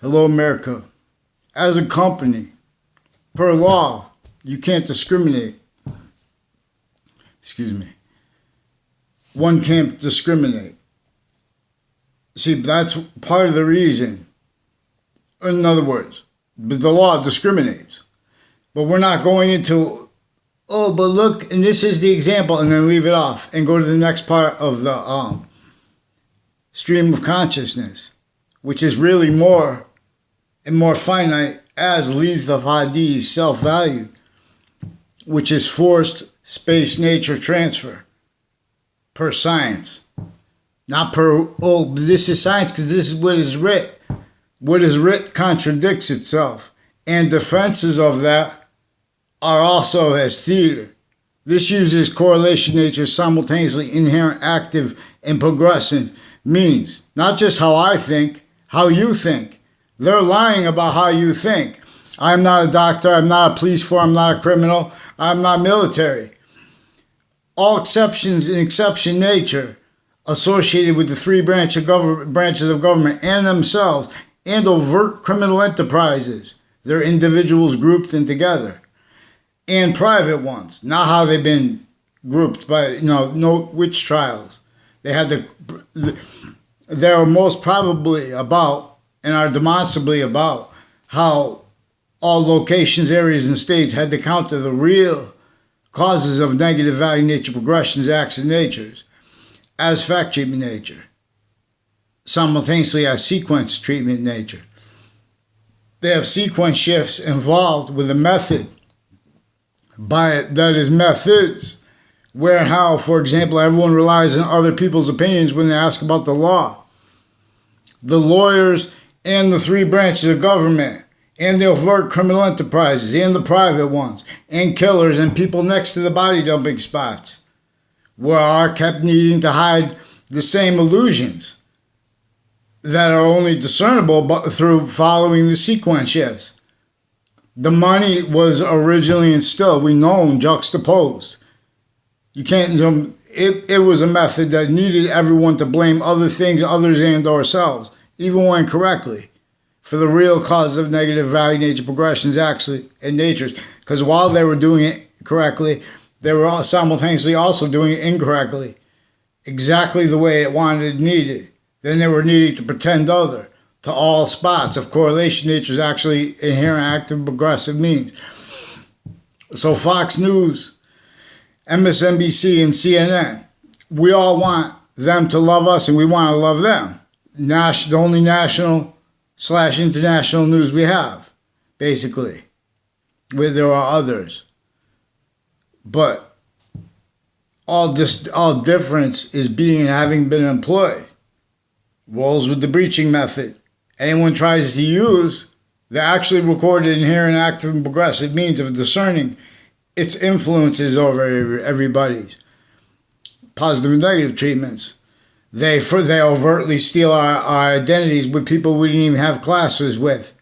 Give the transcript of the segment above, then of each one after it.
Hello, America. As a company, per law, you can't discriminate. Excuse me. One can't discriminate. See, that's part of the reason. In other words, the law discriminates. But we're not going into, oh, but look, and this is the example, and then leave it off and go to the next part of the stream of consciousness, which is really more and more finite as Lethe of Hadith's self-value, which is forced space-nature transfer per science. Not per, oh, this is science because this is what is writ. What is writ contradicts itself. And defenses of that are also as theater. This uses correlation nature simultaneously inherent, active, and progressive means. Not just how I think, how you think. They're lying about how you think. I'm not a doctor, I'm not a police force, I'm not a criminal, I'm not military. All exceptions in exception nature associated with the three branches of government and themselves and overt criminal enterprises. They're individuals grouped in together. And private ones, not how they've been grouped by, no witch trials. They're most probably about and are demonstrably about how all locations, areas, and states had to counter the real causes of negative value nature progressions, acts, and natures as fact treatment nature, simultaneously as sequence treatment nature. They have sequence shifts involved with a method that is methods, where and how, for example, everyone relies on other people's opinions when they ask about the law. The lawyers and the three branches of government, and the overt criminal enterprises, and the private ones, and killers, and people next to the body dumping spots, are kept needing to hide the same illusions that are only discernible through following the sequence shifts. The money was originally instilled, we know, juxtaposed. You can't, it was a method that needed everyone to blame other things, others, and ourselves, even when correctly, for the real cause of negative value nature progressions, actually, and natures. Because while they were doing it correctly, they were simultaneously also doing it incorrectly, exactly the way it wanted, needed. Then they were needing to pretend other to all spots of correlation natures, actually inherent, active, progressive means. So Fox News, MSNBC, and CNN, we all want them to love us, and we want to love them. The only national/international news we have, basically, where there are others. But all difference is being and having been employed. Rolls with the breaching method. Anyone tries to use the actually recorded, inherent, active, and progressive means of discerning its influences over everybody's positive and negative treatments. They overtly steal our identities with people we didn't even have classes with.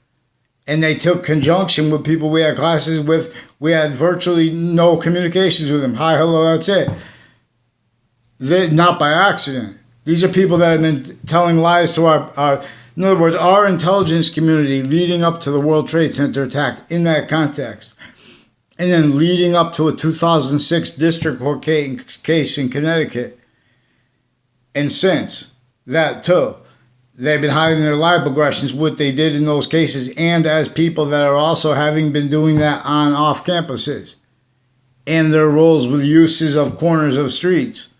And they took conjunction with people we had classes with. We had virtually no communications with them. Hi, hello, that's it. Not by accident. These are people that have been telling lies to our in other words, our intelligence community leading up to the World Trade Center attack in that context. And then leading up to a 2006 district court case in Connecticut. And since that too, they've been hiding their lie progressions, what they did in those cases, and as people that are also having been doing that on off campuses, and their roles with uses of corners of streets.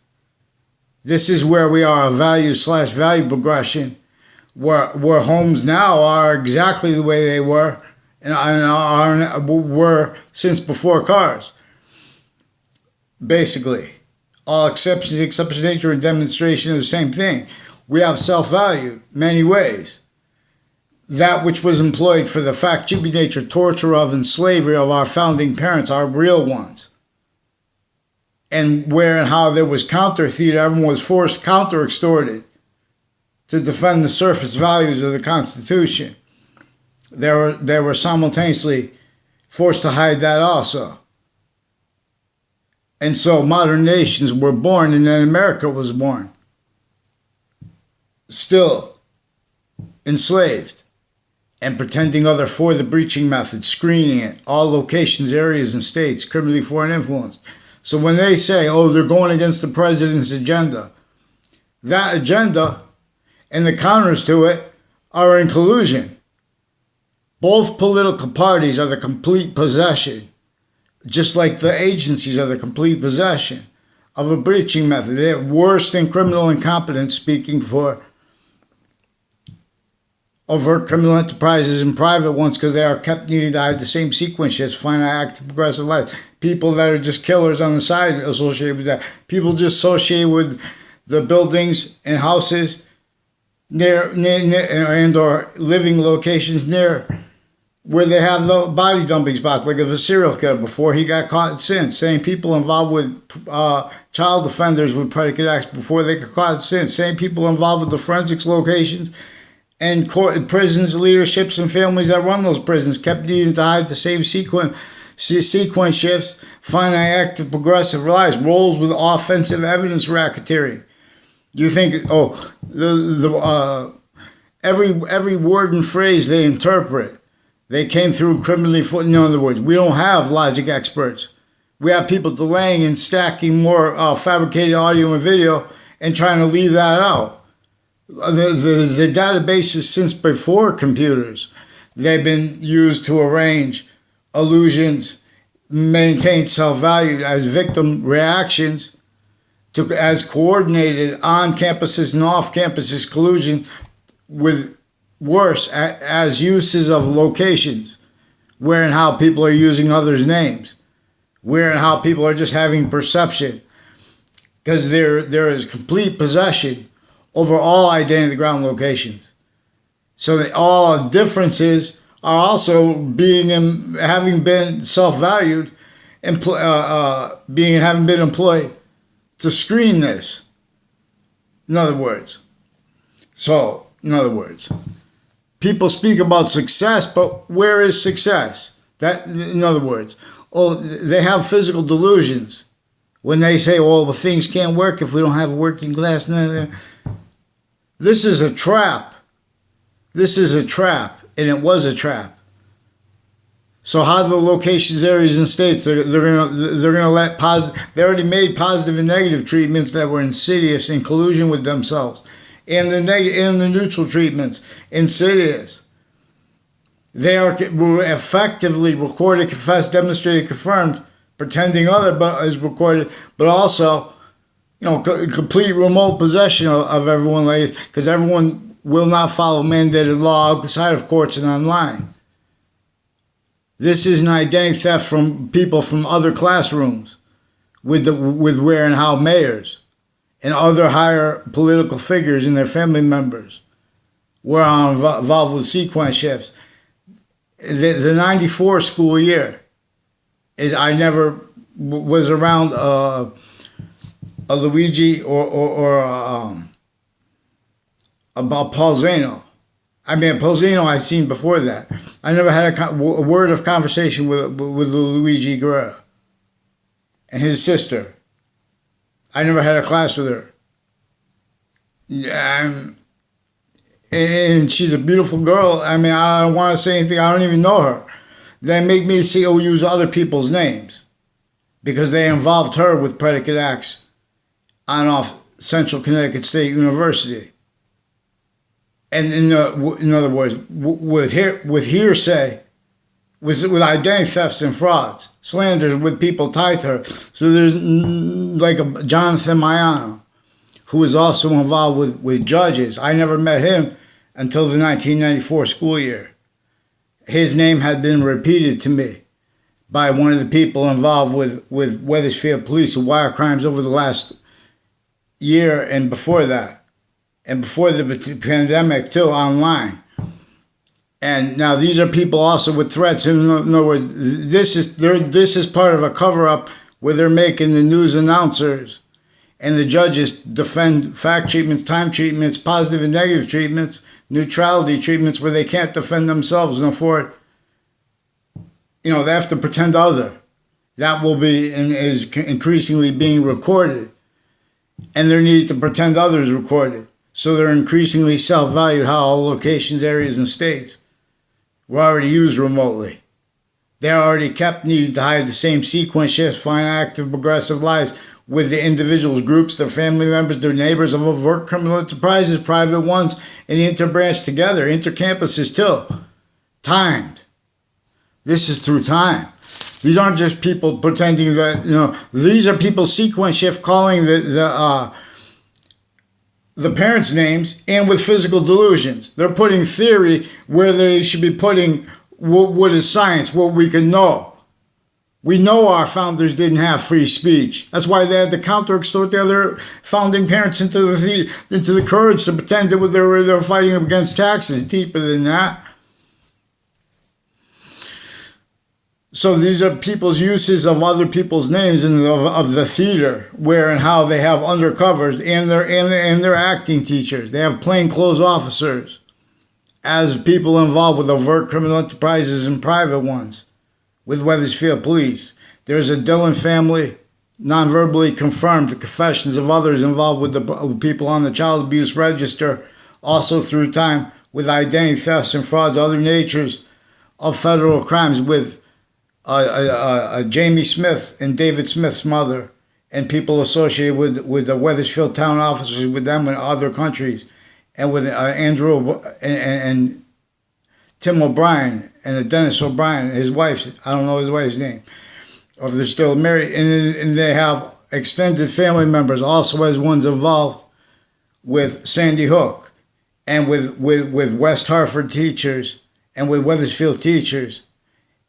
This is where we are, a value/value progression, where homes now are exactly the way they were and were since before cars. Basically. All exceptions, nature, and demonstration of the same thing. We have self-value many ways. That which was employed for the fact, nature, torture of, and slavery of our founding parents, our real ones. And where and how there was counter theater, everyone was forced counter-extorted to defend the surface values of the Constitution. They were simultaneously forced to hide that also. And so modern nations were born, and then America was born. Still enslaved. and pretending other for the breaching method, screening it, all locations, areas, and states, criminally foreign influence. So when they say, oh, they're going against the president's agenda, that agenda and the counters to it are in collusion. Both political parties are the complete possession, just like the agencies are the complete possession of a breaching method. They're worse than criminal incompetence, speaking for overt criminal enterprises and private ones, because they are kept needing to hide the same sequence shifts, finite, active, progressive life. People that are just killers on the side associated with that. People just associated with the buildings and houses near and or living locations near where they have the body dumping spots, like of a serial killer before he got caught in sin. Same people involved with child offenders with predicate acts before they got caught in sin. Same people involved with the forensics locations and prisons, leaderships, and families that run those prisons kept needing to hide the same sequence shifts, finite, active, progressive lives, roles with offensive evidence racketeering. You think, every word and phrase they interpret, they came through criminally. In other words, we don't have logic experts. We have people delaying and stacking more fabricated audio and video and trying to leave that out. The databases since before computers, they've been used to arrange illusions, maintain self-value as victim reactions, as coordinated on campuses and off campuses collusion with worse as uses of locations, where and how people are using others' names, where and how people are just having perception, because there is complete possession over all identity ground locations. So that all differences are also having been self-valued and having been employed to screen this. In other words, people speak about success, but where is success? In other words, they have physical delusions when they say, well, things can't work if we don't have a working class. This is a trap. This is a trap, and it was a trap. So how the locations, areas, and states, they're gonna let they already made positive and negative treatments that were insidious in collusion with themselves, and the neutral treatments insidious. They are effectively recorded, confessed, demonstrated, confirmed, pretending other but is recorded, but also, complete remote possession of everyone, because everyone will not follow mandated law outside of courts and online. This is an identity theft from people from other classrooms with where and how mayors and other higher political figures and their family members were involved with sequence shifts. The 94 school year, I never was around a Luigi or about Paul Zano. Paul Zano I'd seen before that. I never had a word of conversation with Luigi Guerra and his sister. I never had a class with her. And she's a beautiful girl. I don't want to say anything. I don't even know her. They make me use other people's names because they involved her with predicate acts on and off Central Connecticut State University. And in other words, with hearsay, with identity thefts and frauds, slanders with people tied to her. So there's like a Jonathan Maiano, who was also involved with judges. I never met him until the 1994 school year. His name had been repeated to me by one of the people involved with Wethersfield Police who wire crimes over the last year and before that. And before the pandemic, too, online. And now these are people also with threats. In other words, this is part of a cover-up where they're making the news announcers and the judges defend fact treatments, time treatments, positive and negative treatments, neutrality treatments where they can't defend themselves and afford. They have to pretend other. That will be and is increasingly being recorded. And they're needed to pretend others recorded. So they're increasingly self-valued, how all locations, areas, and states. were already used remotely. They are already kept needing to hide the same sequence shifts, find active, progressive lives with the individuals, groups, their family members, their neighbors of overt criminal enterprises, private ones, and the interbranch together, intercampuses too. Timed. This is through time. These aren't just people pretending that, these are people sequence shift calling the parents' names and with physical delusions. They're putting theory where they should be putting what is science, what we can know. We know our founders didn't have free speech. That's why they had to counter-extort the other founding parents into the courage to pretend that they were fighting against taxes. Deeper than that. So these are people's uses of other people's names and of the theater, where and how they have undercovers and their acting teachers. They have plainclothes officers as people involved with overt criminal enterprises and private ones with Wethersfield Police. There's a Dillon family, non-verbally confirmed the confessions of others involved with the people on the child abuse register, also through time with identity thefts and frauds, other natures of federal crimes with Jamie Smith and David Smith's mother and people associated with the Wethersfield town officers with them in other countries, and with Andrew and Tim O'Brien and Dennis O'Brien, his wife's, I don't know his wife's name, or if they're still married, and they have extended family members also as ones involved with Sandy Hook and with West Hartford teachers and with Wethersfield teachers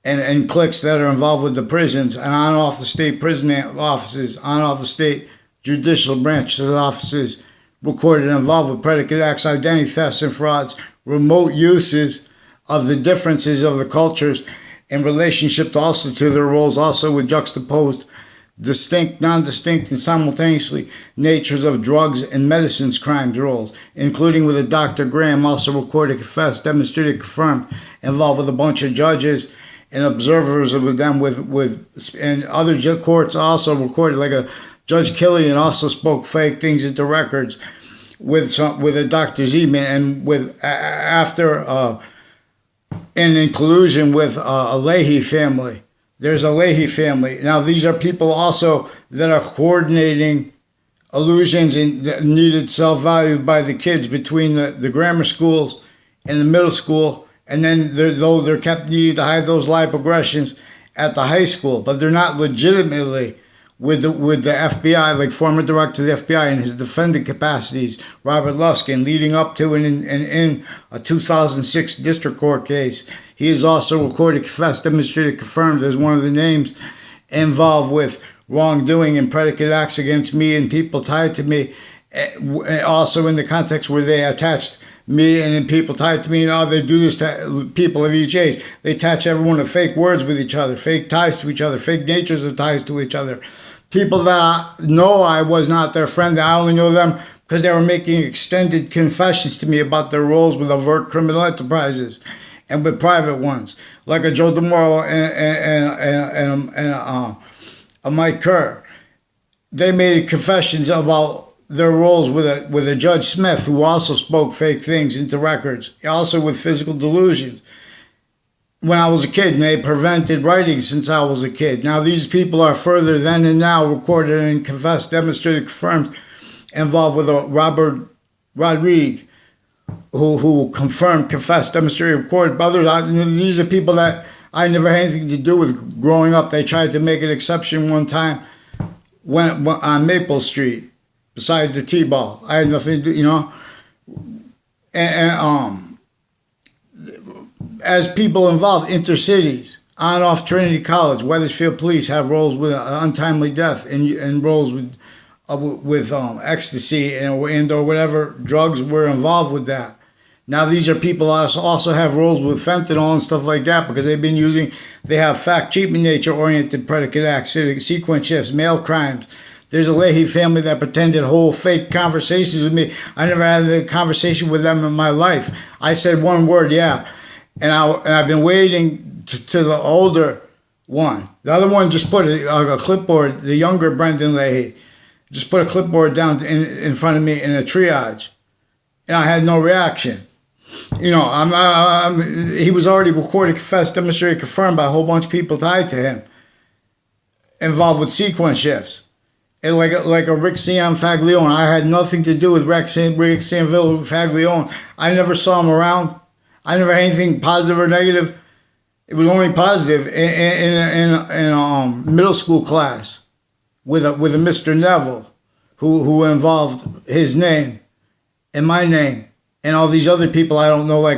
and cliques that are involved with the prisons and on off the state prison offices, on off the state judicial branches offices, recorded and involved with predicate acts, identity thefts and frauds, remote uses of the differences of the cultures in relationship also to their roles, also with juxtaposed, distinct, non-distinct, and simultaneously natures of drugs and medicines crimes roles, including with a Dr. Graham, also recorded, confessed, demonstrated, confirmed, involved with a bunch of judges and observers with them and other courts also recorded, like a Judge Killian also spoke fake things into records with a Dr. Zeman and with after and in collusion with a Leahy family. There's a Leahy family. Now these are people also that are coordinating illusions and needed self-value by the kids between the grammar schools and the middle school, and then they're kept needing to hide those live progressions at the high school, but they're not legitimately with the FBI, like former director of the FBI in his defendant capacities, Robert Luskin, leading up to and in a 2006 district court case. He is also recorded, confessed, demonstrated, confirmed as one of the names involved with wrongdoing and predicate acts against me and people tied to me, also in the context where they attached me and people tied to me, and they do this to people of each age. They attach everyone to fake words with each other, fake ties to each other, fake natures of ties to each other. People that know I was not their friend, that I only know them because they were making extended confessions to me about their roles with overt criminal enterprises and with private ones, like a Joe DeMoro and a Mike Kerr. They made confessions about their roles with a Judge Smith, who also spoke fake things into records, also with physical delusions. When I was a kid, and they prevented writing since I was a kid. Now these people are further then and now recorded and confessed, demonstrated, confirmed, involved with a Robert Rodriguez, who confirmed, confessed, demonstrated, recorded. Others, these are people that I never had anything to do with growing up. They tried to make an exception one time when on Maple Street, besides the T-ball. I had nothing to do, as people involved, intercities, on and off Trinity College, Wethersfield Police have roles with untimely death and roles with ecstasy and or whatever drugs were involved with that. Now these are people also have roles with fentanyl and stuff like that because they have fact, cheap, nature-oriented predicate acts, sequence shifts, mail crimes. There's a Leahy family that pretended whole fake conversations with me. I never had a conversation with them in my life. I said one word, yeah. And I've been waiting to the older one. The other one just put a clipboard, the younger Brendan Leahy, just put a clipboard down in front of me in a triage. And I had no reaction. You know, he was already recorded, confessed, demonstrated, confirmed by a whole bunch of people tied to him, involved with sequence shifts. And like a Rick Faglione, I had nothing to do with Rick Sanville Faglione. I never saw him around. I never had anything positive or negative. It was only positive in middle school class with a Mr. Neville, who involved his name and my name and all these other people I don't know, I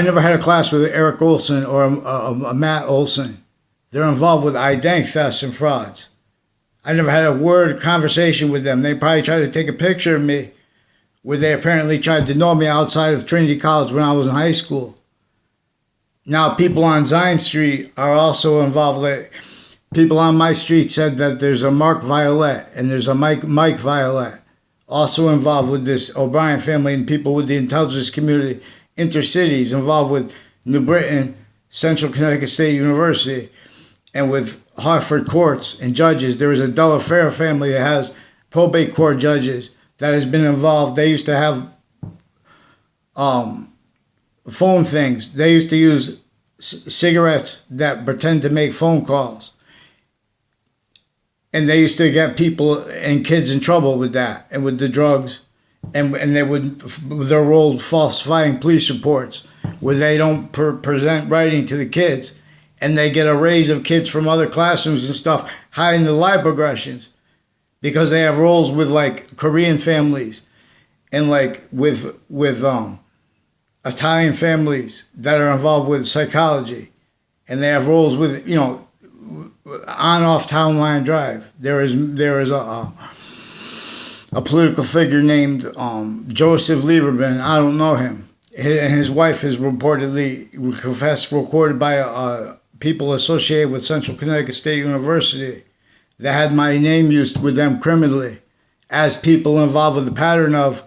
never had a class with Eric Olson or a Matt Olson. They're involved with identity thefts and frauds. I never had a conversation with them. They probably tried to take a picture of me where they apparently tried to know me outside of Trinity College when I was in high school. Now, people on Zion Street are also involved. People on my street said that there's a Mark Violet and there's a Mike Violet, also involved with this O'Brien family and people with the intelligence community, intercities, involved with New Britain, Central Connecticut State University, and with Hartford courts and judges. There is a Delafair family that has probate court judges that has been involved. They used to have phone things. They used to use cigarettes that pretend to make phone calls. And they used to get people and kids in trouble with that and with the drugs. And they would, their role falsifying police reports where they don't present writing to the kids. And they get a raise of kids from other classrooms and stuff hiding the lie progressions because they have roles with like Korean families and like with Italian families that are involved with psychology. And they have roles with, you know, on-off Town Line Drive. There is a political figure named Joseph Lieberman. I don't know him. And his wife is reportedly confessed, recorded by people associated with Central Connecticut State University that had my name used with them criminally as people involved with the pattern of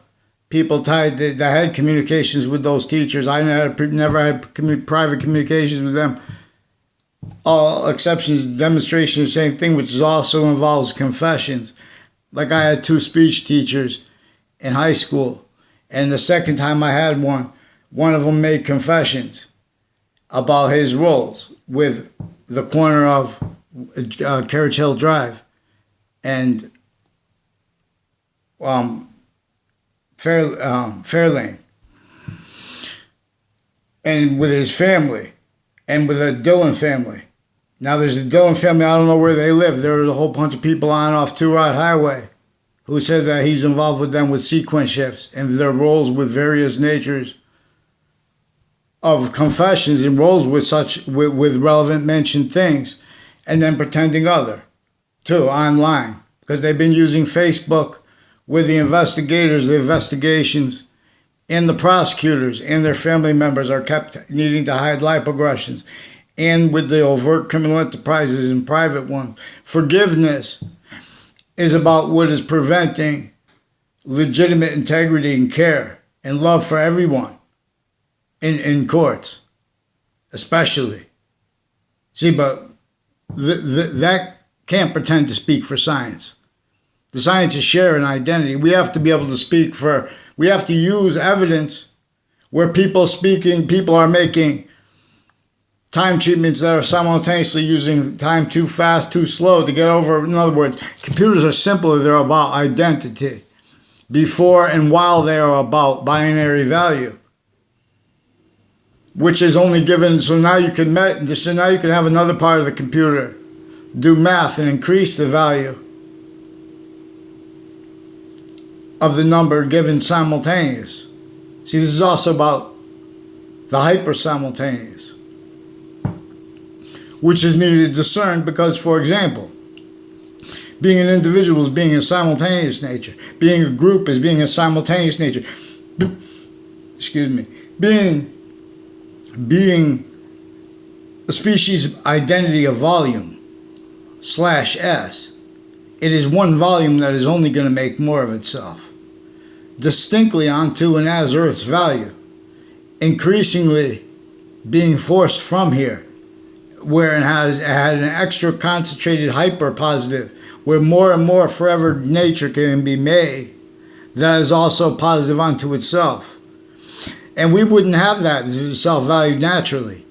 people tied that had communications with those teachers. I never had private communications with them. All exceptions, demonstrations, same thing, which also involves confessions. Like I had 2 speech teachers in high school, and the second time I had one of them made confessions about his roles with the corner of Carriage Hill Drive and Fairlane, and with his family, and with the Dillon family. Now there's a Dillon family, I don't know where they live. There was a whole bunch of people on off Two Rod Highway who said that he's involved with them with sequence shifts and their roles with various natures of confessions and roles with relevant mentioned things, and then pretending other too online, because they've been using Facebook with the investigators, the investigations, and the prosecutors and their family members are kept needing to hide lie progressions, and with the overt criminal enterprises and private ones. Forgiveness is about what is preventing legitimate integrity and care and love for everyone in courts, especially. See, but that can't pretend to speak for science. The science is sharing identity. We have to be able to speak for, we have to use evidence where people are making time treatments that are simultaneously using time too fast, too slow to get over. In other words, computers are simpler. They're about identity before and while they are about binary value, which is only given. So now you can have another part of the computer do math and increase the value of the number given simultaneous. See, this is also about the hyper simultaneous, which is needed to discern because, for example, being an individual is being a simultaneous nature. Being a group is being a simultaneous nature. Excuse me. Being a species identity of volume /S, it is one volume that is only going to make more of itself, distinctly onto and as Earth's value, increasingly being forced from here, where it had an extra concentrated hyper positive, where more and more forever nature can be made that is also positive unto itself. And we wouldn't have that if it was self-valued naturally.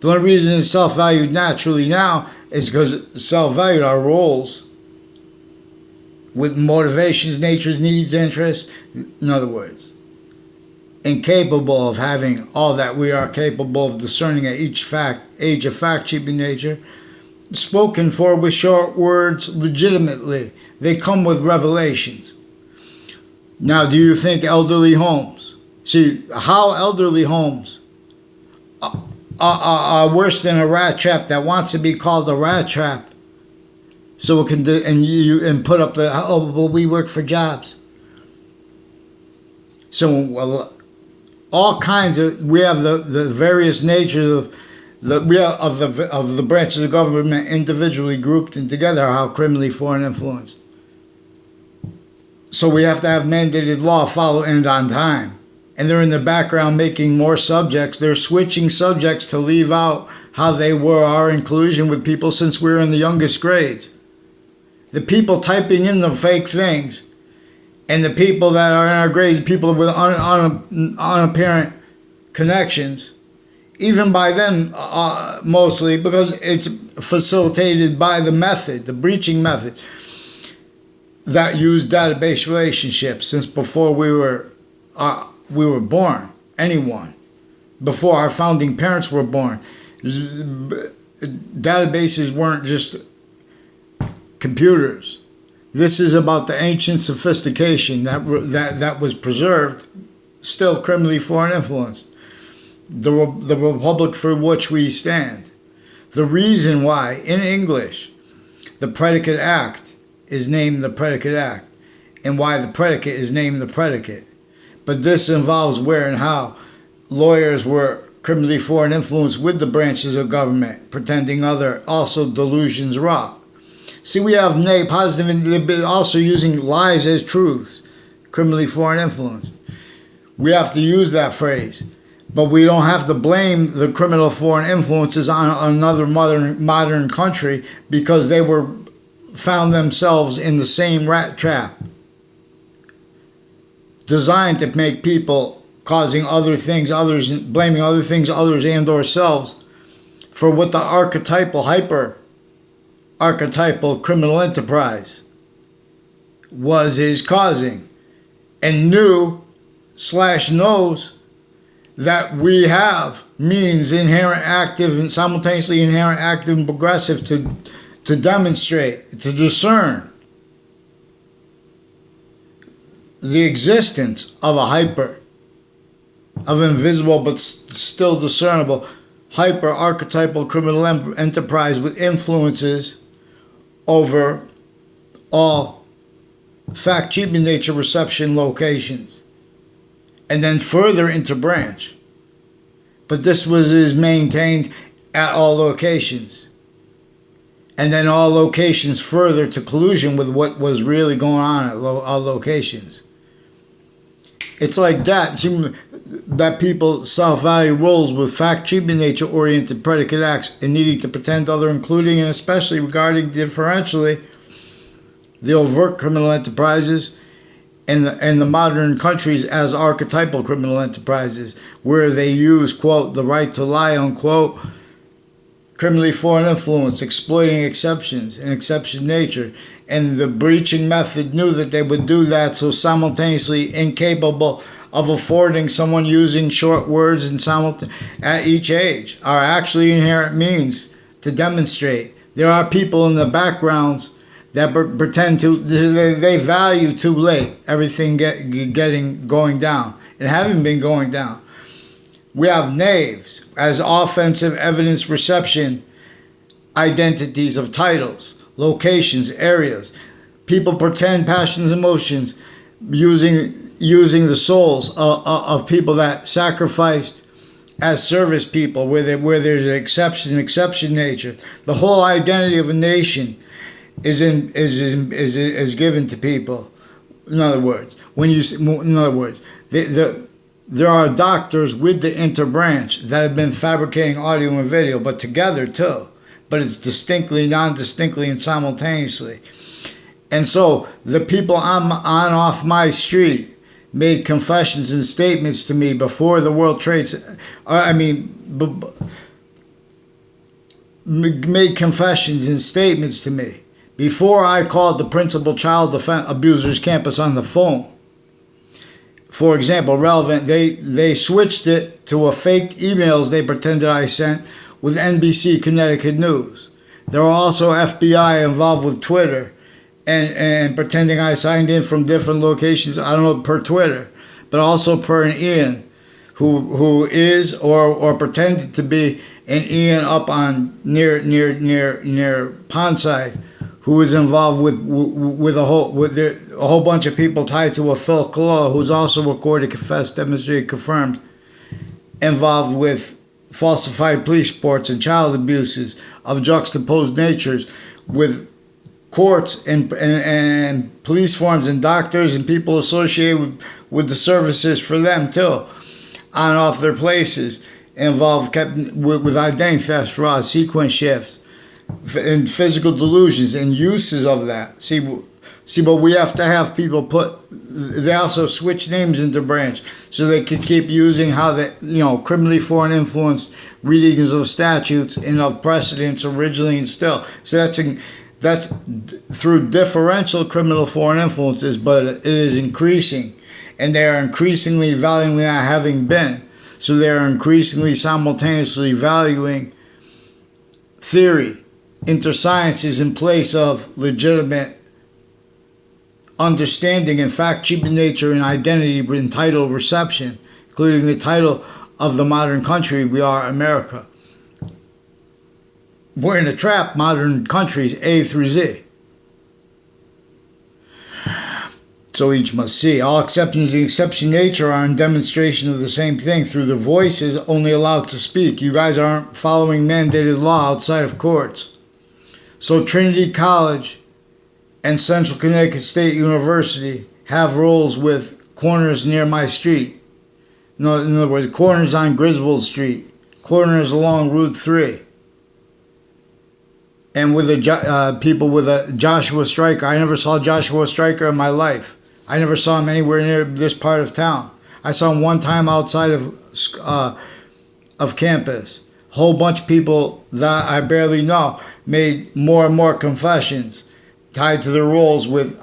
The only reason it's self-valued naturally now is because it's self-valued our roles with motivations, natures, needs, interests. In other words, incapable of having all that we are capable of discerning at each age of fact-keeping nature, spoken for with short words legitimately. They come with revelations. Now, do you think elderly homes? See, how elderly homes are worse than a rat trap that wants to be called a rat trap, so it can do, and put up the, oh, well, we work for jobs. So all kinds of, we have the various natures of the branches of government individually grouped and together, how criminally foreign influenced. So we have to have mandated law follow and on time. And they're in the background making more subjects. They're switching subjects to leave out how they were our inclusion with people since we were in the youngest grades. The people typing in the fake things and the people that are in our grades, people with unapparent connections, even by them mostly, because it's facilitated by the method, the breaching method, that used database relationships since before we were born, anyone, before our founding parents were born. Databases weren't just computers. This is about the ancient sophistication that was preserved, still criminally foreign influenced. The republic for which we stand. The reason why, in English, the predicate act is named the predicate act, and why the predicate is named the predicate. But this involves where and how lawyers were criminally foreign influenced with the branches of government, pretending other also delusions wrought. See, we have positive, and also using lies as truths, criminally foreign influenced. We have to use that phrase, but we don't have to blame the criminal foreign influences on another modern country because they found themselves in the same rat trap, designed to make people causing other things, others, blaming other things, others and or selves for what the archetypal criminal enterprise is causing, and knows that we have means inherent active and simultaneously inherent active and progressive to demonstrate, to discern the existence of of invisible but still discernible hyper-archetypal criminal enterprise with influences over all fact-keeping nature reception locations, and then further interbranch. But this is maintained at all locations, and then all locations further to collusion with what was really going on at all locations. It's like that. That people self-value roles with fact-keeping nature-oriented predicate acts and needing to pretend other, including and especially regarding differentially the overt criminal enterprises and the modern countries as archetypal criminal enterprises, where they use, quote, the right to lie, unquote, criminally foreign influence, exploiting exceptions and exception nature. And the breaching method knew that they would do that, so simultaneously incapable of affording someone using short words and at each age are actually inherent means to demonstrate. There are people in the backgrounds that pretend they value too late everything going down and having been going down. We have knaves as offensive evidence reception identities of titles, locations, areas. People pretend passions, emotions, using the souls of people that sacrificed as service people, where there's an exception nature. The whole identity of a nation is given to people. In other words, there are doctors with the interbranch that have been fabricating audio and video, but together too. But it's distinctly, non-distinctly, and simultaneously. And so the people on off my street made confessions and statements to me before the World Trade. Made confessions and statements to me before I called the principal child abusers campus on the phone. For example, relevant, they switched it to a fake emails they pretended I sent with NBC Connecticut News. There were also FBI involved with Twitter and pretending I signed in from different locations, I don't know, per Twitter, but also per an Ian who is or pretended to be an Ian up on near Pondside, who was involved with a whole bunch of people tied to a Phil Colella, who's also recorded, confessed, demonstrated, confirmed, involved with falsified police reports and child abuses of juxtaposed natures, with courts and police forms and doctors and people associated with the services for them too, on and off their places, involved with identity theft, fraud, sequence shifts, and physical delusions and uses of that. See, but we have to have people they also switch names into branch so they can keep using how they, criminally foreign influenced readings of statutes and of precedents originally instilled. So that's through differential criminal foreign influences, but it is increasing, and they are increasingly valuing that having been. So they are increasingly simultaneously valuing theory, intersciences in place of legitimate understanding and fact-cheaping nature and identity entitled reception, including the title of the modern country we are, America. We're in a trap, modern countries, A through Z. So each must see. All exceptions in exception nature are in demonstration of the same thing through the voices only allowed to speak. You guys aren't following mandated law outside of courts. So Trinity College and Central Connecticut State University have roles with corners near my street. In other words, corners on Griswold Street, corners along Route 3. And with people with a Joshua Stryker. I never saw Joshua Stryker in my life. I never saw him anywhere near this part of town. I saw him one time outside of campus. A whole bunch of people that I barely know made more and more confessions tied to their roles with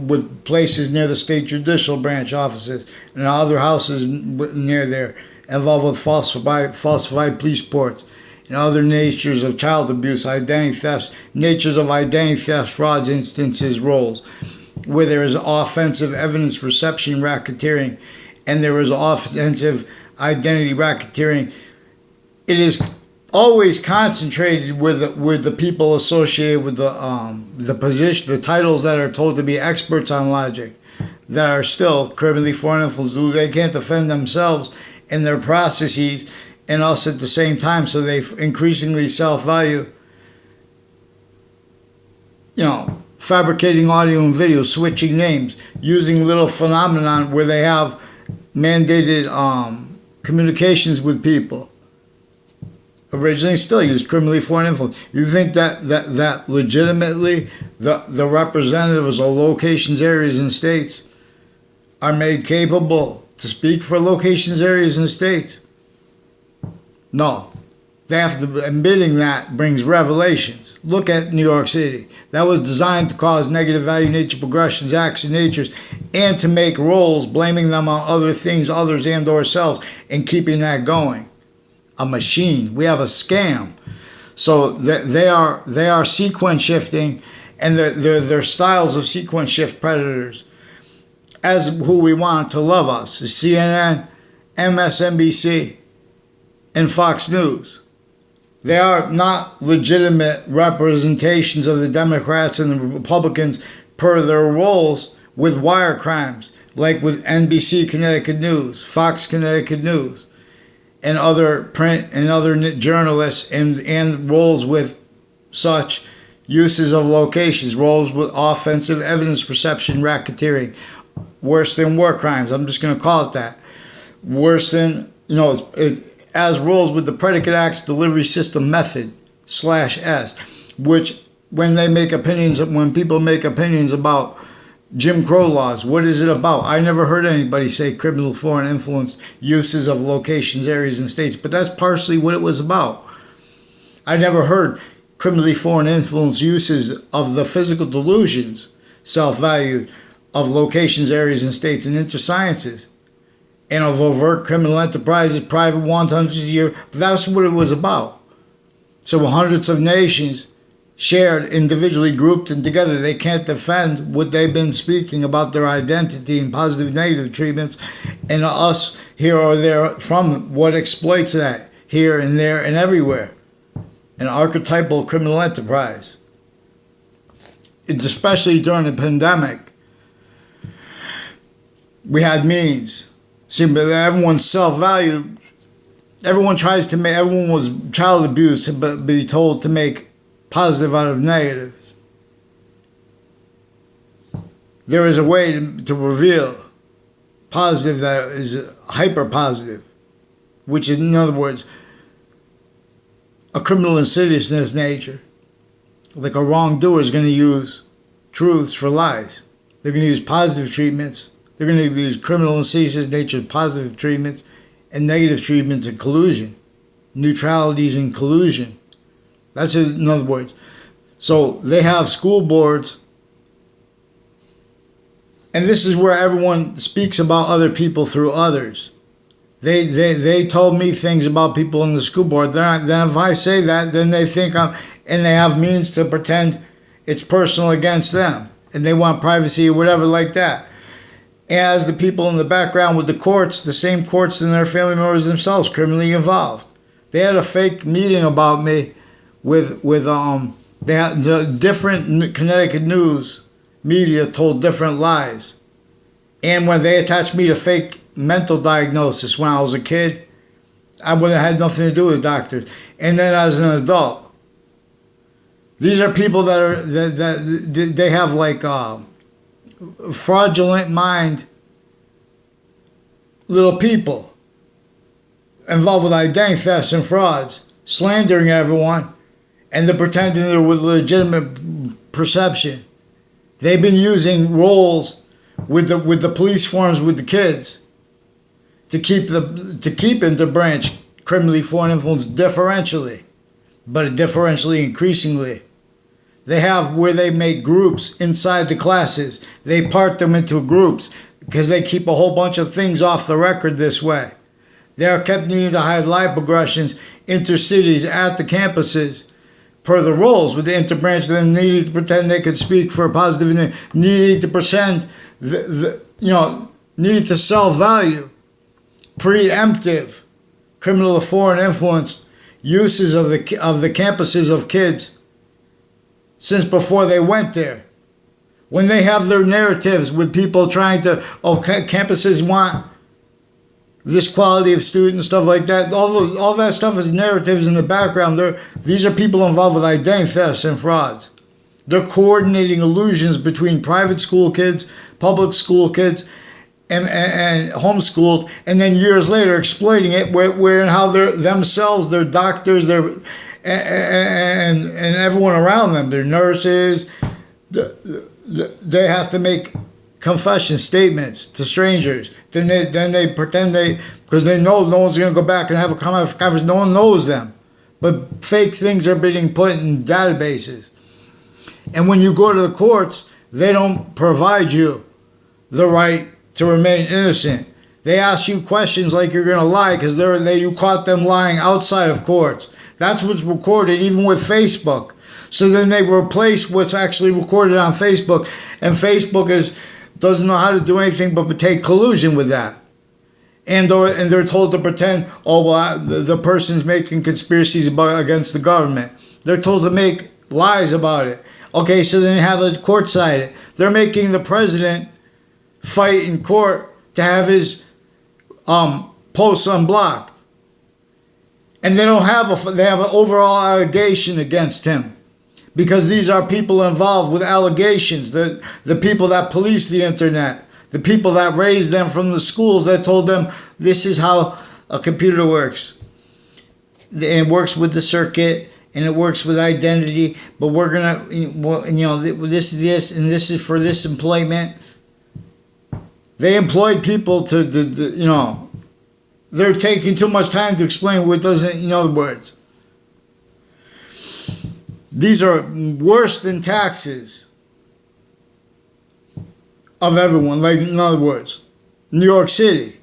with places near the state judicial branch offices and other houses near there, involved with falsified police reports and other natures of child abuse, identity thefts, natures of identity theft, frauds, instances, roles, where there is offensive evidence reception racketeering and there is offensive identity racketeering. It is always concentrated with the people associated with the position, the titles that are told to be experts on logic, that are still criminally foreign influence. They can't defend themselves in their processes and us at the same time, so they increasingly self-value, fabricating audio and video, switching names, using little phenomenon where they have mandated communications with people. Originally still used criminally foreign influence. You think that legitimately the representatives of locations, areas, and states are made capable to speak for locations, areas, and states? No. They have to, admitting that brings revelations. Look at New York City. That was designed to cause negative value nature progressions, acts, and natures, and to make roles, blaming them on other things, others, and or selves, and keeping that going. A machine. We have a scam. So they are sequence shifting, and they're styles of sequence shift predators as who we want to love us. CNN, MSNBC, and Fox News. They are not legitimate representations of the Democrats and the Republicans per their roles with wire crimes, like with NBC Connecticut News, Fox Connecticut News, and other print and other journalists, and roles with such uses of locations, roles with offensive evidence perception racketeering, worse than war crimes. I'm just going to call it that. Worse than, as roles with the predicate acts delivery system method /S, which when people make opinions about Jim Crow laws, what is it about? I never heard anybody say criminal foreign influence uses of locations, areas, and states, but that's partially what it was about. I never heard criminally foreign influence uses of the physical delusions, self-value, of locations, areas, and states, and intersciences, and of overt criminal enterprises, private wantons a year. That's what it was about. So hundreds of nations shared, individually grouped, and together, they can't defend what they've been speaking about their identity and positive, negative treatments, and us here or there from what exploits that here and there and everywhere. An archetypal criminal enterprise. It's especially during the pandemic, we had means. See, but everyone's self-value, everyone was child abused to be told to make positive out of negatives. There is a way to reveal positive that is hyper positive, which is, in other words, a criminal insidiousness nature. Like a wrongdoer is going to use truths for lies. They're going to use positive treatments. They're going to use criminal insidious nature, positive treatments, and negative treatments and collusion. Neutralities and collusion. That's in other words. So they have school boards, and this is where everyone speaks about other people through others. They told me things about people in the school board. Then if I say that, then they think and they have means to pretend it's personal against them, and they want privacy or whatever like that. As the people in the background with the courts, the same courts and their family members themselves criminally involved. They had a fake meeting about me with they had the different Connecticut news media told different lies. And when they attached me to fake mental diagnosis when I was a kid, I would have had nothing to do with doctors. And then as an adult, these are people that they have like fraudulent mind little people involved with identity thefts and frauds, slandering everyone, and they're pretending they're with legitimate perception. They've been using roles with the police forms with the kids to keep interbranch criminally foreign influence differentially, but differentially increasingly. They have where they make groups inside the classes. They part them into groups because they keep a whole bunch of things off the record this way. They are kept needing to hide live progressions intercities at the campuses per the roles with the interbranch, then needing to pretend they could speak for a positive and needing to pretend needing to self-value, preemptive criminal foreign influence uses of the campuses of kids since before they went there. When they have their narratives with people trying to, campuses want this quality of student and stuff like that, all that stuff is narratives in the background. These are people involved with identity thefts and frauds. They're coordinating illusions between private school kids, public school kids, and homeschooled, and then years later exploiting it where and how they're themselves, their doctors, and everyone around them, their nurses, they have to make confession statements to strangers. Then they pretend because they know no one's going to go back and have a conversation. No one knows them, but fake things are being put in databases. And when you go to the courts, they don't provide you the right to remain innocent. They ask you questions like you're going to lie because you caught them lying outside of courts. That's what's recorded even with Facebook. So then they replace what's actually recorded on Facebook, and Facebook doesn't know how to do anything but take collusion with that. And they're told to pretend, the person's making conspiracies against the government. They're told to make lies about it. Okay, so then they have a court side. They're making the president fight in court to have his posts unblocked. And they have an overall allegation against him. Because these are people involved with allegations. The people that police the internet. The people that raised them from the schools that told them this is how a computer works. It works with the circuit and it works with identity, but we're gonna, this and this is for this employment. They employed people they're taking too much time to explain what doesn't, in other words. These are worse than taxes of everyone. Like, in other words, New York City.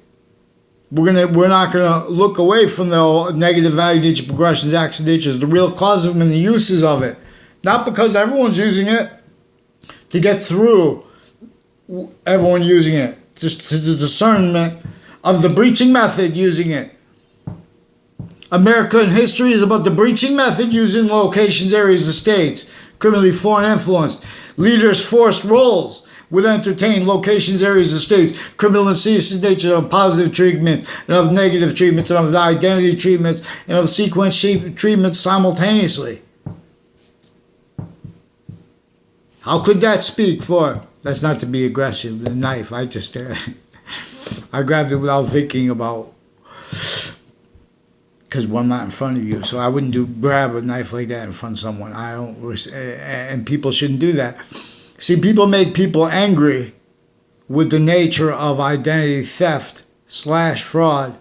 We're not gonna look away from the negative value nature, progressions, accidents, the real cause of them and the uses of it. Not because everyone's using it to get through everyone using it. Just to the discernment of the breaching method using it. American history is about the breaching method using locations, areas, of states, criminally foreign influenced. Leaders forced roles with entertained locations, areas, of states, criminal and serious nature of positive treatment and of negative treatments and of the identity treatments and of sequence treatments simultaneously. How could that speak for? That's not to be aggressive. The knife, I grabbed it without thinking about, because I'm not in front of you, so I wouldn't grab a knife like that in front of someone. And people shouldn't do that. See, people make people angry with the nature of identity theft / fraud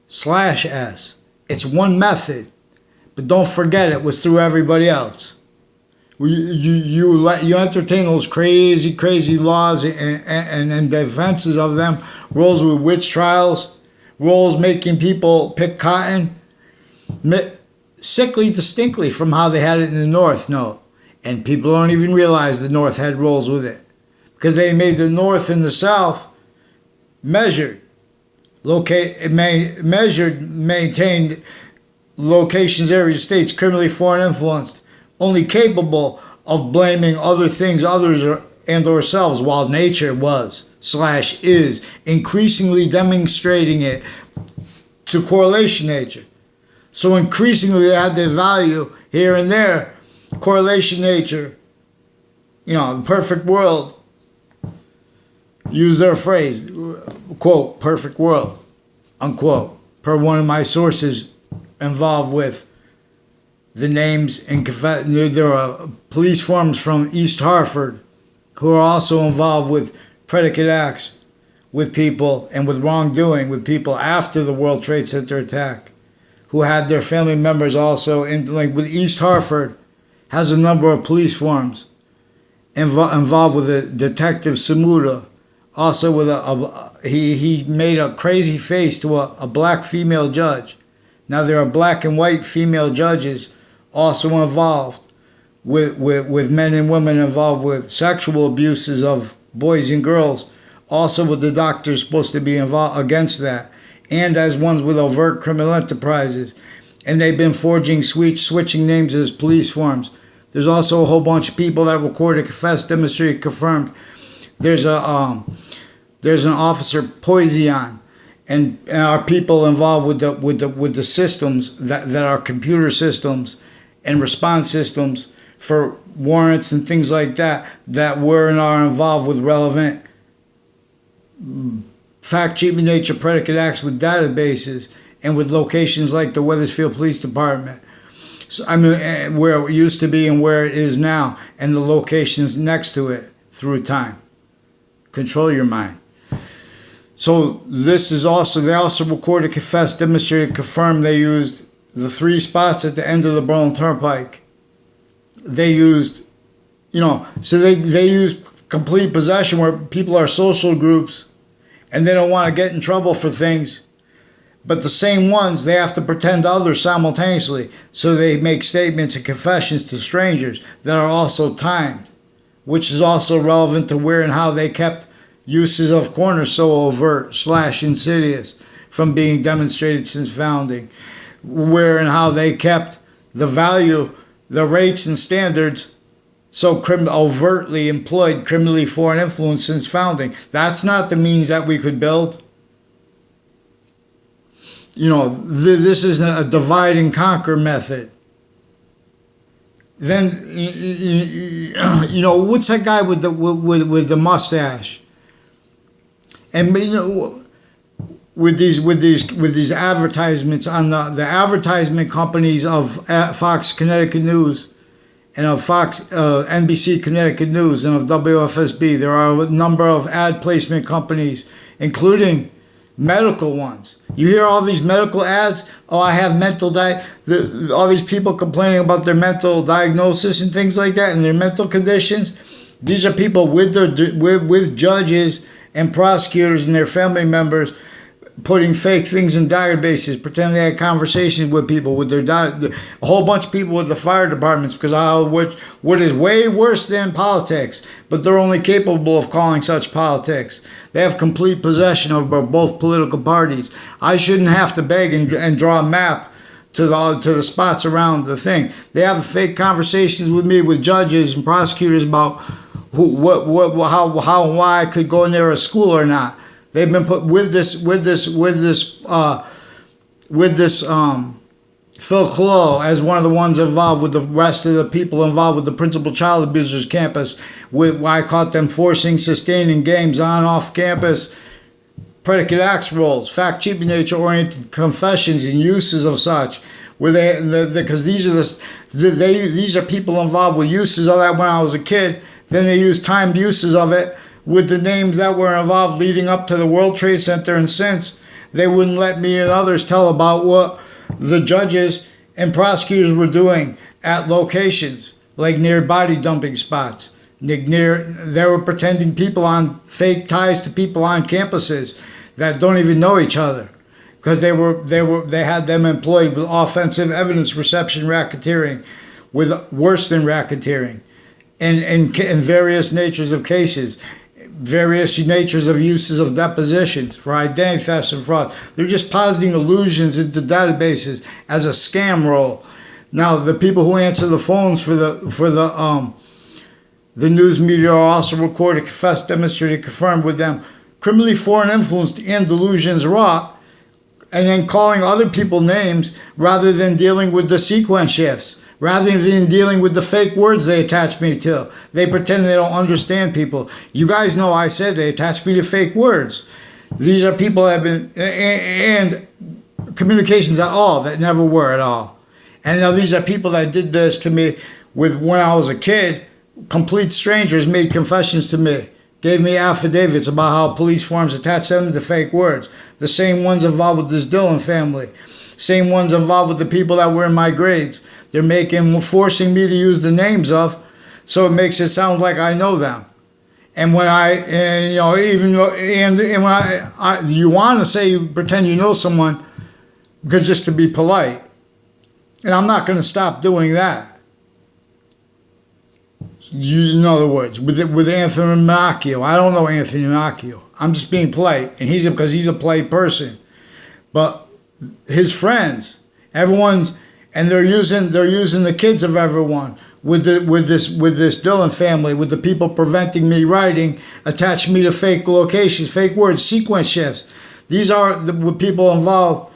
/ S. It's one method, but don't forget it was through everybody else. You entertain those crazy laws and defenses of them, rules with witch trials, rules making people pick cotton, sickly distinctly from how they had it in the North. No, and people don't even realize the North had rules with it, because they made the North and the South maintained locations, areas, states, criminally foreign influenced, only capable of blaming other things, others, and ourselves, while nature was / is increasingly demonstrating it to correlation nature. So increasingly they had their value here and there. Correlation nature, the perfect world, use their phrase, quote, perfect world, unquote, per one of my sources involved with the names and there are police forms from East Hartford who are also involved with predicate acts with people and with wrongdoing with people after the World Trade Center attack, who had their family members also with East Hartford has a number of police forms involved with a Detective Samuda, also with he made a crazy face to a black female judge. Now there are black and white female judges also involved with men and women involved with sexual abuses of boys and girls, also with the doctors supposed to be involved against that, and as ones with overt criminal enterprises. And they've been forging, switching names as police forms. There's also a whole bunch of people that recorded, confessed, demonstrated, confirmed. There's an officer, Poison, and are people involved with the systems that are computer systems and response systems for warrants and things like that were and are involved with relevant fact sheet nature predicate acts with databases and with locations like the Wethersfield Police Department. So, where it used to be and where it is now, and the locations next to it through time. Control your mind. So this is also, they also recorded, confessed, demonstrated, confirmed. They used the 3 spots at the end of the Berlin Turnpike. They used, so they use complete possession where people are social groups and they don't want to get in trouble for things. But the same ones, they have to pretend to others simultaneously. So they make statements and confessions to strangers that are also timed, which is also relevant to where and how they kept uses of corners so overt / insidious from being demonstrated since founding. Where and how they kept the value, the rates and standards so overtly employed criminally foreign influence since founding. That's not the means that we could build. This is a divide and conquer method. Then, what's that guy with the mustache? And with these advertisements on the advertisement companies of Fox Connecticut News and of Fox NBC Connecticut News and of WFSB. There are a number of ad placement companies, including medical ones. You hear all these medical ads. Oh, I have all these people complaining about their mental diagnosis and things like that and their mental conditions. These are people with judges and prosecutors and their family members putting fake things in databases, pretending they had conversations with people, with a whole bunch of people with the fire departments, because what is way worse than politics, but they're only capable of calling such politics. They have complete possession over both political parties. I shouldn't have to beg and draw a map to the spots around the thing. They have fake conversations with me, with judges and prosecutors about how and why I could go near a school or not. They've been put with this Phil Colo as one of the ones involved with the rest of the people involved with the principal child abusers campus. I caught them forcing, sustaining games on off campus, predicate acts roles, fact cheating nature oriented confessions and uses of such. Because these are people involved with uses of that when I was a kid. Then they use timed uses of it with the names that were involved leading up to the World Trade Center, and since they wouldn't let me and others tell about what the judges and prosecutors were doing at locations like near body dumping spots. They were pretending people on fake ties to people on campuses that don't even know each other, because they had them employed with offensive evidence reception racketeering, with worse than racketeering, and various natures of cases. Various natures of uses of depositions for identity theft and fraud. They're just positing illusions into databases as a scam roll. Now, the people who answer the phones for the news media are also recorded, confessed, demonstrated, confirmed with them criminally foreign influenced and delusions wrought, and then calling other people names rather than dealing with the sequence shifts. Rather than dealing with the fake words they attach me to. They pretend they don't understand people. You guys know I said they attach me to fake words. These are people that have been, and communications at all that never were at all. And now these are people that did this to me when I was a kid. Complete strangers made confessions to me. Gave me affidavits about how police forms attach them to fake words. The same ones involved with this Dillon family. Same ones involved with the people that were in my grades. They're forcing me to use the names of, so it makes it sound like I know them. And when you want to say you pretend you know someone, because just to be polite, and I'm not going to stop doing that. In other words, with Anthony Macchio, I don't know Anthony Macchio. I'm just being polite, and because he's a polite person. But his friends, everyone's. And they're using the kids of everyone with this Dillon family, with the people preventing me writing, attach me to fake locations, fake words, sequence shifts. These are the people involved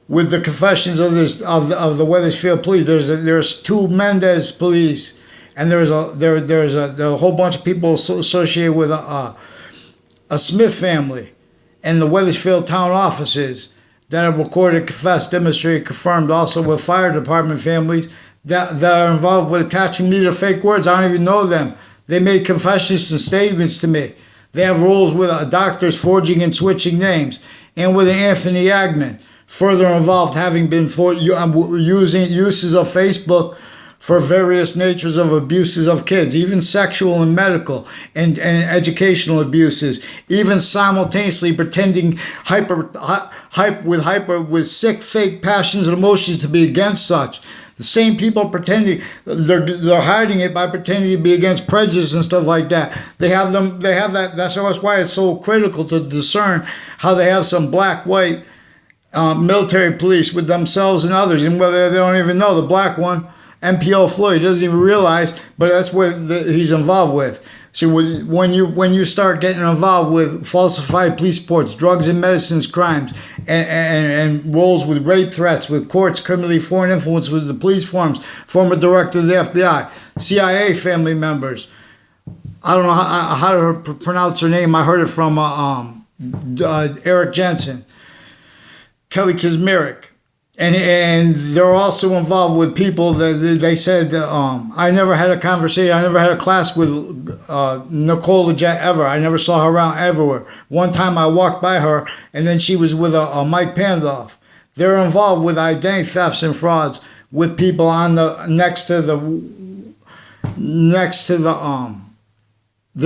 with the confessions of the Wethersfield police. There's two Mendez police, and there's a whole bunch of people associated with a Smith family, and the Wethersfield town offices that are recorded, confessed, demonstrated, confirmed, also with fire department families that are involved with attaching me to fake words. I don't even know them. They made confessions and statements to me. They have roles with doctors forging and switching names, and with Anthony Agman, further involved, having been using uses of Facebook for various natures of abuses of kids, even sexual and medical and educational abuses, even simultaneously pretending with sick, fake passions and emotions to be against such. The same people pretending they're hiding it by pretending to be against prejudice and stuff like that. They have that. That's why it's so critical to discern how they have some black, white military police with themselves and others, and whether they don't even know the black one. MPO Floyd doesn't even realize, but that's what he's involved with. So when you start getting involved with falsified police reports, drugs and medicines crimes, and roles with rape threats, with courts, criminally foreign influence with the police forms, former director of the FBI, CIA family members. I don't know how to pronounce her name. I heard it from Eric Jensen. Kelly Kazmarek. And they're also involved with people that they said, I never had a conversation, I never had a class with Nicole Leggett ever. I never saw her around everywhere. One time I walked by her, and then she was with a Mike Pandoff. They're involved with identity thefts and frauds with people on the next to the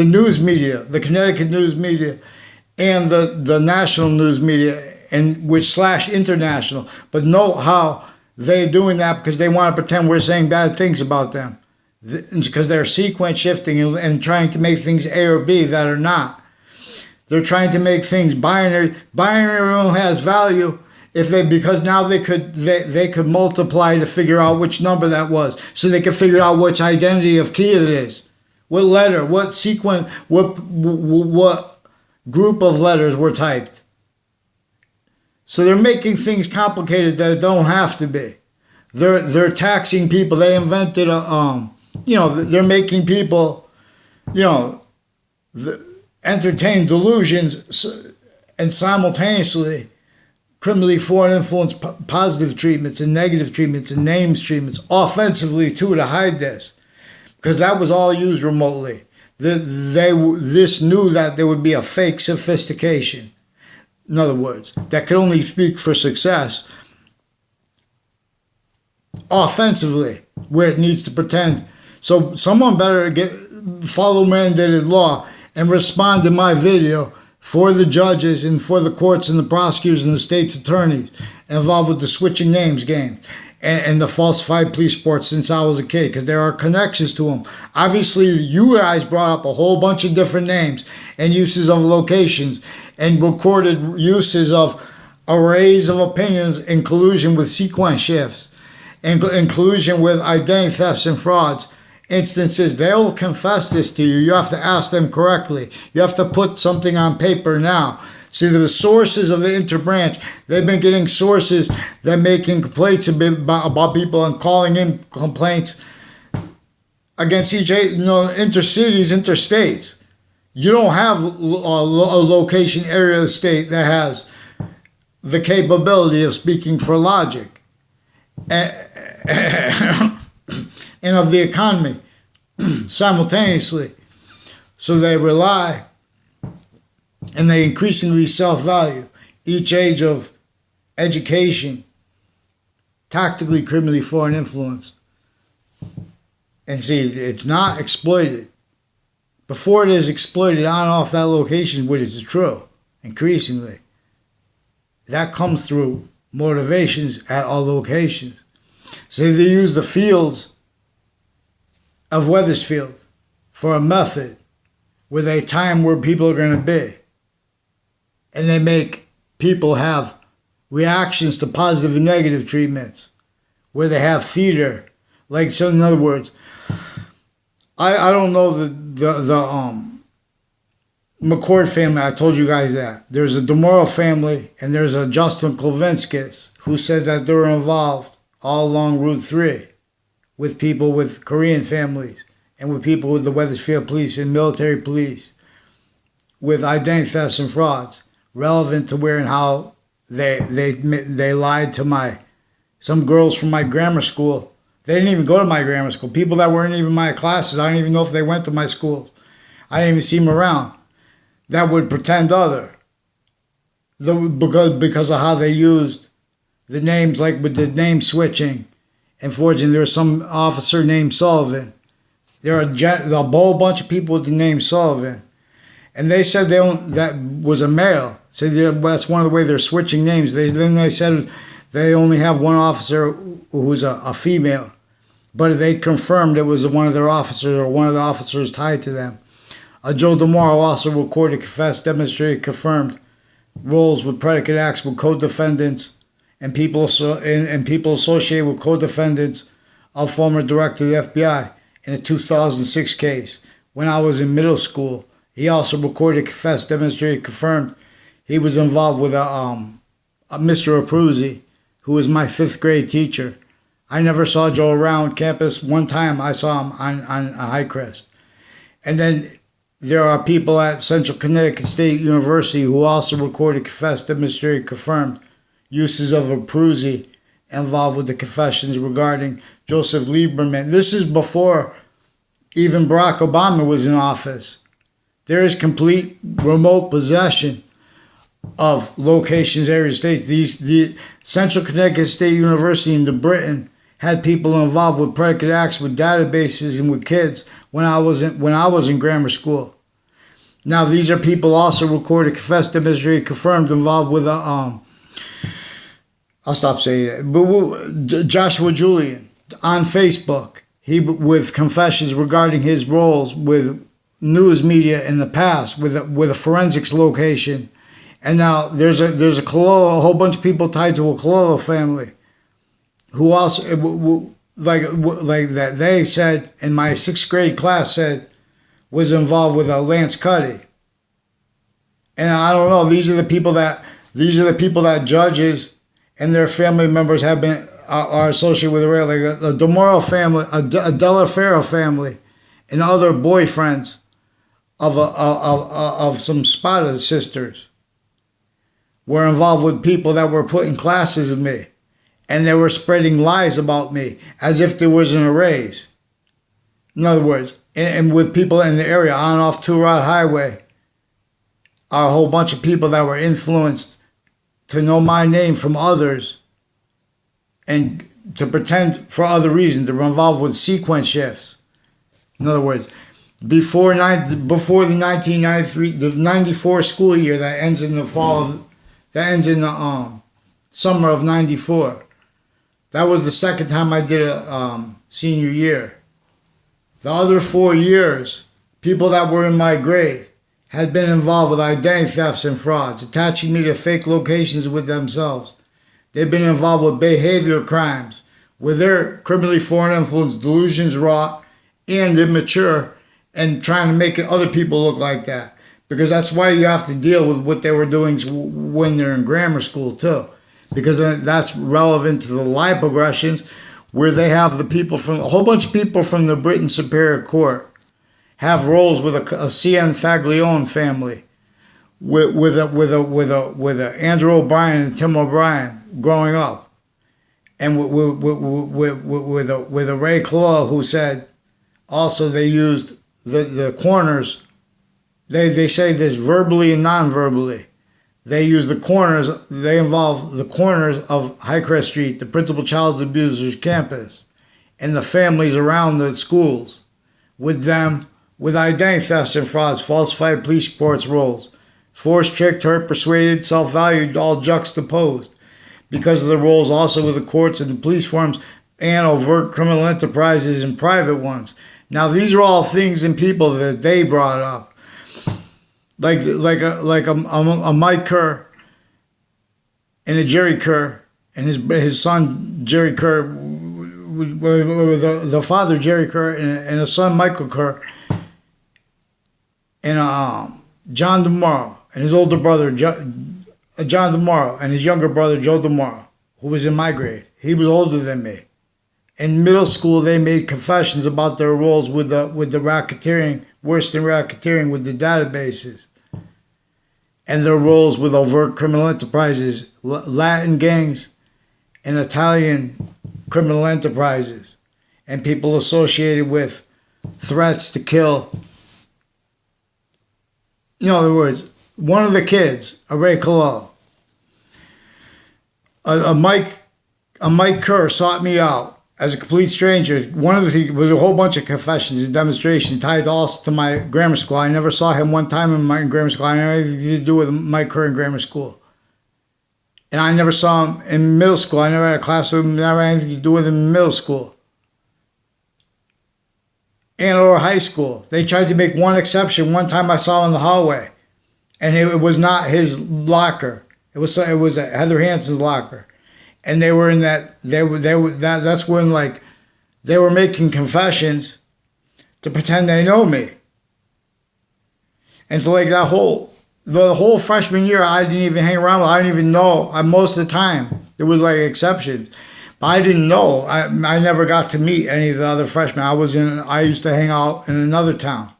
news media, the Connecticut news media, and the national news media, and which / international. But note how they're doing that because they want to pretend we're saying bad things about them, because they're sequence shifting and trying to make things A or B that are not. They're trying to make things binary. Binary only has value if because now they could multiply to figure out which number that was, so they could figure out which identity of key it is, what letter, what sequence, what group of letters were typed. So they're making things complicated that don't have to be. They're taxing people. They invented they're making people, entertain delusions and simultaneously criminally foreign influence positive treatments and negative treatments and names treatments offensively too to hide this, because that was all used remotely. This knew that there would be a fake sophistication. In other words, that could only speak for success offensively, where it needs to pretend. So someone better follow mandated law and respond to my video for the judges and for the courts and the prosecutors and the state's attorneys involved with the switching names game and the falsified police reports since I was a kid, because there are connections to them. Obviously, you guys brought up a whole bunch of different names and uses of locations and recorded uses of arrays of opinions in collusion with sequence shifts and in collusion with identity thefts and frauds instances. They'll confess this to you. You have to ask them correctly. You have to put something on paper now. See, the sources of the interbranch, they've been getting sources that making complaints about people and calling in complaints against each intercities, interstates. You don't have a location area of the state that has the capability of speaking for logic and of the economy simultaneously. So they rely and they increasingly self-value each age of education, tactically criminally foreign influence. And see, it's not exploited. Before it is exploited on and off that location, which is true, increasingly. That comes through motivations at all locations. So they use the fields of Wethersfield for a method where they time where people are going to be. And they make people have reactions to positive and negative treatments, where they have theater. Like, so in other words, I don't know the McCord family. I told you guys that. There's a DeMoro family and there's a Justin Klovinskis who said that they were involved all along Route 3 with people with Korean families and with people with the Wethersfield police and military police with identity thefts and frauds relevant to where and how they lied to some girls from my grammar school. They didn't even go to my grammar school. People that weren't even my classes, I don't even know if they went to my schools. I didn't even see them around. That would pretend other. Because of how they used the names, like with the name switching and forging. There was some officer named Sullivan. There are a whole bunch of people with the name Sullivan. And they said that was a male. So that's one of the ways they're switching names. Then they said they only have one officer who's a female. But they confirmed it was one of their officers or one of the officers tied to them. Joe DeMoro also recorded, confessed, demonstrated, confirmed roles with predicate acts with co-defendants and people associated with co-defendants of former director of the FBI in a 2006 case. When I was in middle school, he also recorded, confessed, demonstrated, confirmed he was involved with a Mr. Abruzzi, who was my 5th grade teacher. I never saw Joe around campus. One time I saw him on Highcrest. And then there are people at Central Connecticut State University who also recorded, confessed, demonstrated, confirmed uses of Abruzzi involved with the confessions regarding Joseph Lieberman. This is before even Barack Obama was in office. There is complete remote possession of locations, areas, states. The Central Connecticut State University in Britain had people involved with predicate acts, with databases, and with kids when I was in grammar school. Now these are people also recorded, confessed, demonstrated, confirmed, involved with I'll stop saying it. But Joshua Julian on Facebook, he with confessions regarding his roles with news media in the past, with a forensics location. And now there's a whole bunch of people tied to a Cololo family, who also like that they said in my 6th grade class said was involved with Lance Cuddy. And I don't know. These are the people that judges and their family members have been are associated with, like a DeMoro family, a Della Ferro family, and other boyfriends of some Spada sisters were involved with people that were put in classes with me, and they were spreading lies about me as if there was an erase. In other words, and with people in the area on and off Two Rod Highway, are a whole bunch of people that were influenced to know my name from others and to pretend for other reasons. They were involved with sequence shifts. In other words, before the 1993, the 94 school year that ends in the summer of 94. That was the second time I did a senior year. The other 4 years, people that were in my grade had been involved with identity thefts and frauds, attaching me to fake locations with themselves. They've been involved with behavioral crimes, with their criminally foreign influence, delusions wrought and immature, and trying to make other people look like that. Because that's why you have to deal with what they were doing when they're in grammar school too. Because that's relevant to the lie progressions, where they have a whole bunch of people from the Britain Superior Court have roles with a CN Faglione family, with a Andrew O'Brien and Tim O'Brien growing up, and with a Ray Claw, who said also they used the corners. They say this verbally and non-verbally. They use the corners. They involve the corners of Highcrest Street, the principal child abusers campus, and the families around the schools, with them, with identity thefts and frauds, falsified police reports, roles, forced, tricked, hurt, persuaded, self-valued, all juxtaposed, because of the roles also with the courts and the police forms, and overt criminal enterprises and private ones. Now these are all things and people that they brought up. Like a Mike Kerr and a Jerry Kerr and his son Jerry Kerr, the father Jerry Kerr and a son Michael Kerr, and John DeMorrow and his older brother John DeMorrow and his younger brother Joe DeMorrow, who was in my grade. He was older than me. In middle school, they made confessions about their roles with the racketeering, worse than racketeering, with the databases, and their roles with overt criminal enterprises, Latin gangs and Italian criminal enterprises, and people associated with threats to kill. In other words, one of the kids, a Ray Cololo, a Mike Kerr sought me out as a complete stranger. One of the things was a whole bunch of confessions and demonstrations tied also to my grammar school. I never saw him one time in my grammar school. I never had anything to do with Mike Kerr in grammar school. And I never saw him in middle school. I never had a class with him, never had anything to do with him in middle school and or high school. They tried to make one exception. One time I saw him in the hallway, and it was not his locker. It was Heather Hanson's locker. And they were in that. That's when, like, they were making confessions to pretend they know me. And so, like, the whole freshman year, I didn't even hang around with. I didn't even know. Most of the time, there was like exceptions, but I didn't know. I never got to meet any of the other freshmen. I used to hang out in another town.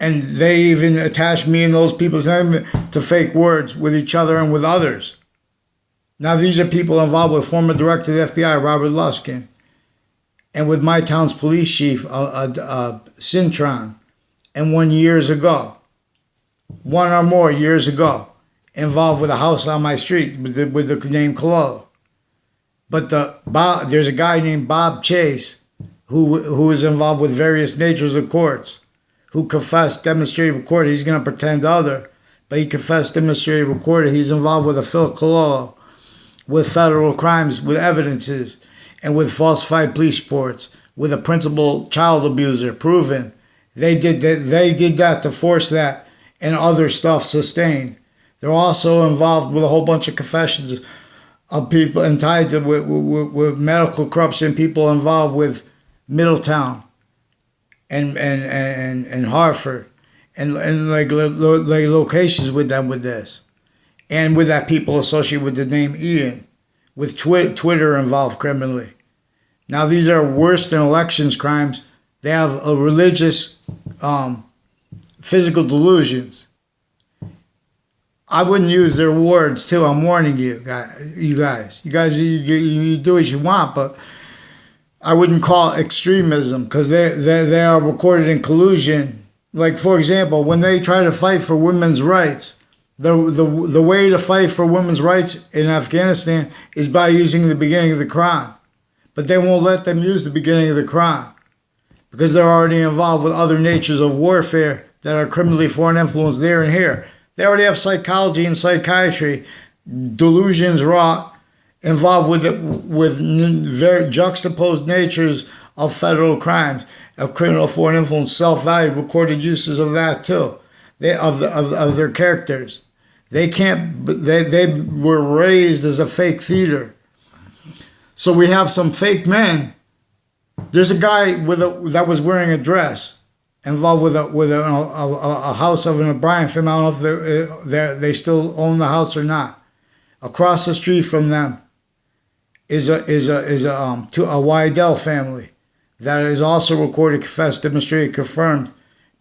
And they even attach me and those people's name to fake words with each other and with others. Now, these are people involved with former director of the FBI, Robert Luskin, and with my town's police chief, Cintron, and one or more years ago, involved with a house on my street with the name Cololo. But there's a guy named Bob Chase who is involved with various natures of courts, who confessed, demonstrated, recorded. He's going to pretend other, but he confessed, demonstrated, recorded. He's involved with a Phil Cololo, with federal crimes, with evidences, and with falsified police reports, with a principal child abuser, proven. They did that to force that, and other stuff sustained. They're also involved with a whole bunch of confessions of people and tied to with medical corruption, people involved with Middletown and Hartford and like locations with them with this. And with that, people associated with the name Ian, with Twitter involved criminally. Now, these are worse than elections crimes. They have a religious, physical delusions. I wouldn't use their words too. I'm warning you guys. You do as you want, but I wouldn't call it extremism because they are recorded in collusion. Like, for example, when they try to fight for women's rights, the way to fight for women's rights in Afghanistan is by using the beginning of the Quran. But they won't let them use the beginning of the Quran because they're already involved with other natures of warfare that are criminally foreign influence there and here. They already have psychology and psychiatry, delusions wrought, involved with very juxtaposed natures of federal crimes, of criminal foreign influence, self-value, recorded uses of that too, of their characters. They were raised as a fake theater. So we have some fake men. There's a guy that was wearing a dress, involved with a house of an O'Brien family. I don't know if they still own the house or not. Across the street from them is a Wydell family that is also recorded, confessed, demonstrated, confirmed,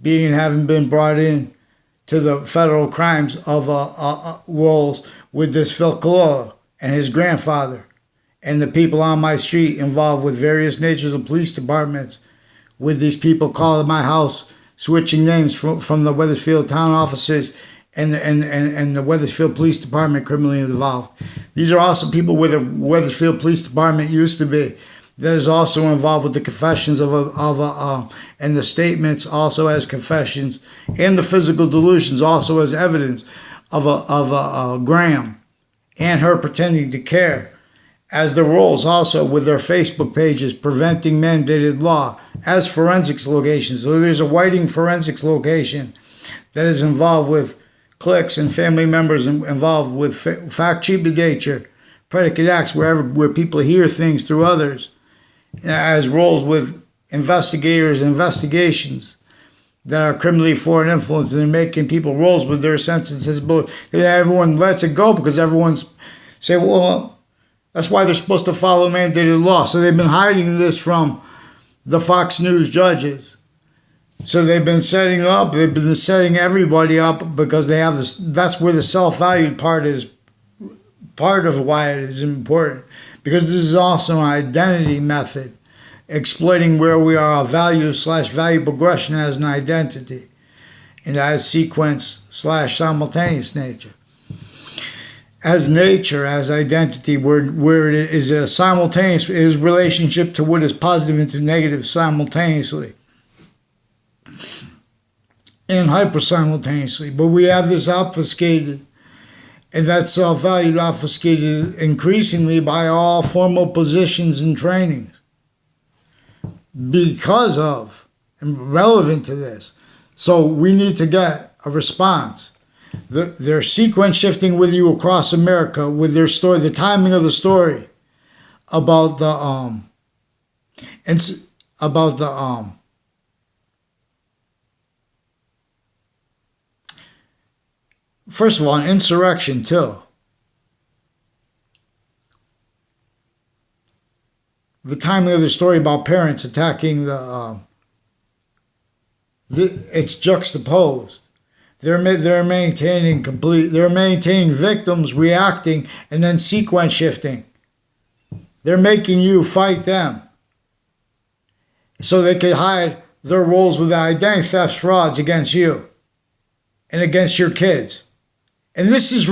being and having been brought in to the federal crimes of roles with this Phil Cololo and his grandfather and the people on my street involved with various natures of police departments, with these people calling my house, switching names from the Wethersfield town officers and the Wethersfield Police Department criminally involved. These are also people where the Wethersfield Police Department used to be. That is also involved with the confessions and the statements also as confessions, and the physical delusions also as evidence of a Graham and her pretending to care, as the roles also with their Facebook pages preventing mandated law as forensics locations. So there's a Whiting forensics location that is involved with cliques and family members involved with fact-cheap nature, predicate acts where people hear things through others, as roles with investigators, investigations that are criminally foreign influence, and they're making people roles with their sense and sensibility. And everyone lets it go because everyone's saying, well, that's why they're supposed to follow mandated law. So they've been hiding this from the Fox News judges. So they've been setting everybody up because they have this. That's where the self-valued part is, part of why it is important. Because this is also an identity method, exploiting where we are a value/value progression as an identity, and as sequence/simultaneous nature. As nature, as identity, where it is a simultaneous, is relationship to what is positive and to negative simultaneously. And hyper-simultaneously. But we have this obfuscated, and that self-value obfuscated increasingly by all formal positions and trainings. Because of, and relevant to this. So we need to get a response. They're sequence shifting with you across America with their story, the timing of the story about first of all, an insurrection too. The timing of the story about parents attacking the It's juxtaposed. They're maintaining victims reacting and then sequence shifting. They're making you fight them so they could hide their roles with identity thefts, frauds against you and against your kids. And this is